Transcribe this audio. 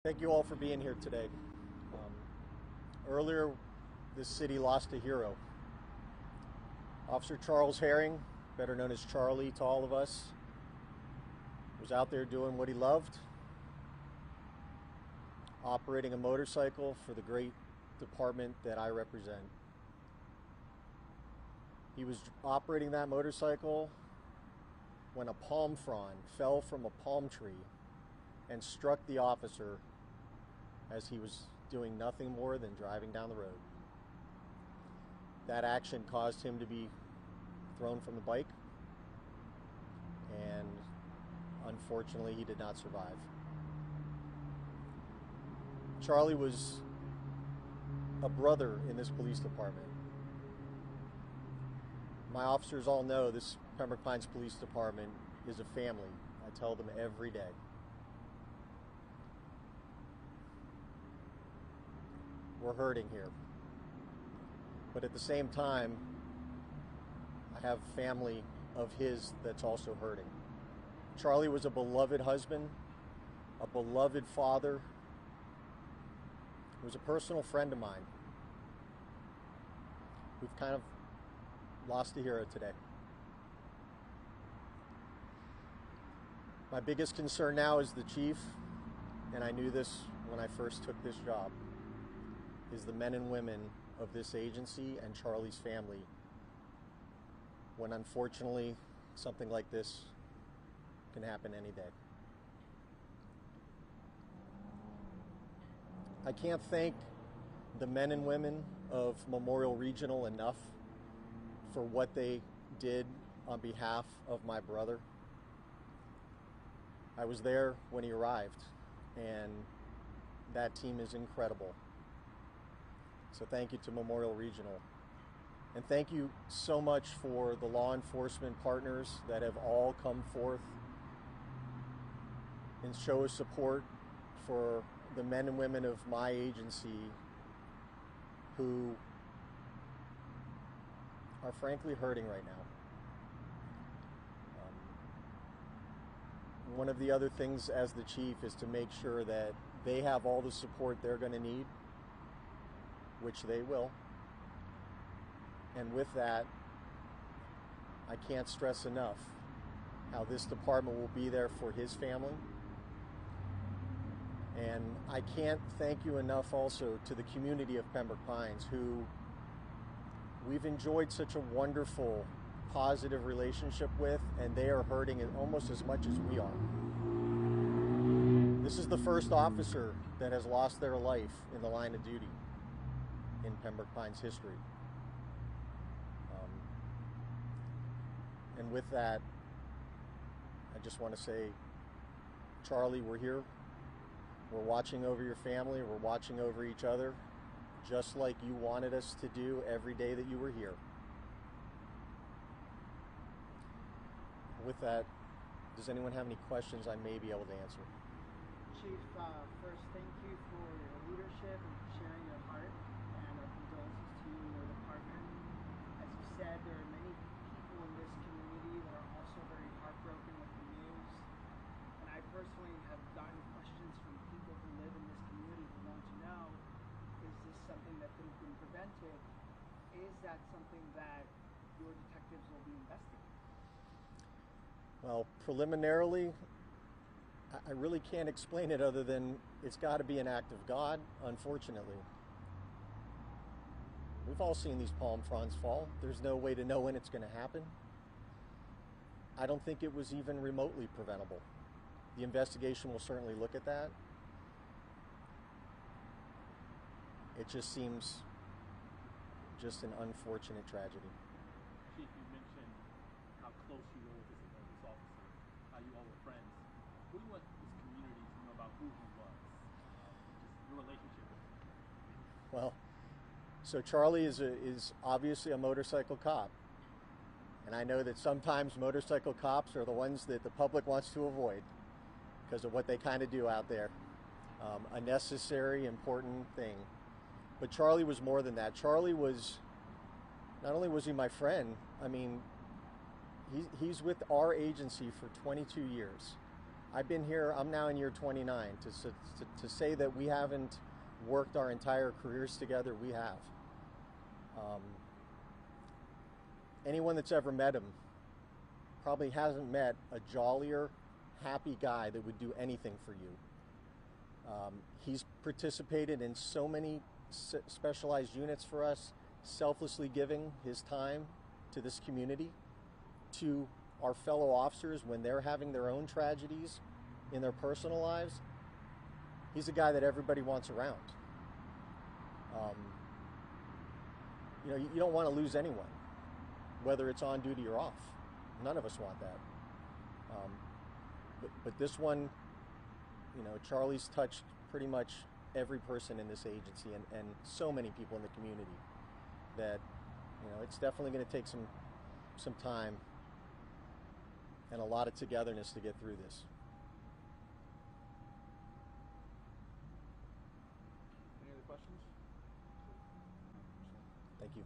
Thank you all for being here today. Earlier, this city lost a hero. Officer Charles Herring, better known as Charlie to all of us, was out there doing what he loved, operating a motorcycle for the great department that I represent. He was operating that motorcycle when a palm frond fell from a palm tree and struck the officer as he was doing nothing more than driving down the road. That action caused him to be thrown from the bike, and unfortunately he did not survive. Charlie was a brother in this police department. My officers all know this Pembroke Pines Police Department is a family. I tell them every day. We're hurting here. But at the same time, I have family of his that's also hurting. Charlie was a beloved husband, a beloved father. He was a personal friend of mine. We've kind of lost a hero today. My biggest concern now is the chief, and I knew this when I first took this job, is the men and women of this agency and Charlie's family when unfortunately something like this can happen any day. I can't thank the men and women of Memorial Regional enough for what they did on behalf of my brother. I was there when he arrived, and that team is incredible. So thank you to Memorial Regional. And thank you so much for the law enforcement partners that have all come forth and show support for the men and women of my agency who are frankly hurting right now. One of the other things as the chief is to make sure that they have all the support they're going to need, which they will. And with that, I can't stress enough how this department will be there for his family. And I can't thank you enough also to the community of Pembroke Pines, who we've enjoyed such a wonderful, positive relationship with, and they are hurting almost as much as we are. This is the first officer that has lost their life in the line of duty in Pembroke Pines history. And with that, I just want to say, Charlie, we're here. We're watching over your family. We're watching over each other, just like you wanted us to do every day that you were here. With that, does anyone have any questions I may be able to answer? Chief, first, thank you for your leadership and for sharing your heart, and our condolences to you and your department. As you said, there are many people in this community that are also very heartbroken with the news. And I personally have gotten questions from people who live in this community who want to know, is this something that could have been prevented? Is that something that your detectives will be investigating? Well, preliminarily, I really can't explain it other than it's got to be an act of God, unfortunately. We've all seen these palm fronds fall. There's no way to know when it's going to happen. I don't think it was even remotely preventable. The investigation will certainly look at that. It just seems just an unfortunate tragedy. Chief, you mentioned how close you were with this officer, how you all were friends. What do you want this community to know about who he was? Just your relationship with him. Well, so Charlie is obviously a motorcycle cop. And I know that sometimes motorcycle cops are the ones that the public wants to avoid because of what they kind of do out there. A necessary, important thing. But Charlie was more than that. Charlie was, not only was he my friend, I mean, he's with our agency for 22 years. I've been here, I'm now in year 29. To say that we haven't worked our entire careers together, we have. Anyone that's ever met him probably hasn't met a jollier, happy guy that would do anything for you. He's participated in so many specialized units for us, selflessly giving his time to this community, to our fellow officers when they're having their own tragedies in their personal lives. He's a guy that everybody wants around. You don't want to lose anyone, whether it's on duty or off. None of us want that. But this one, Charlie's touched pretty much every person in this agency and so many people in the community that, it's definitely going to take some time and a lot of togetherness to get through this. Any other questions? Thank you.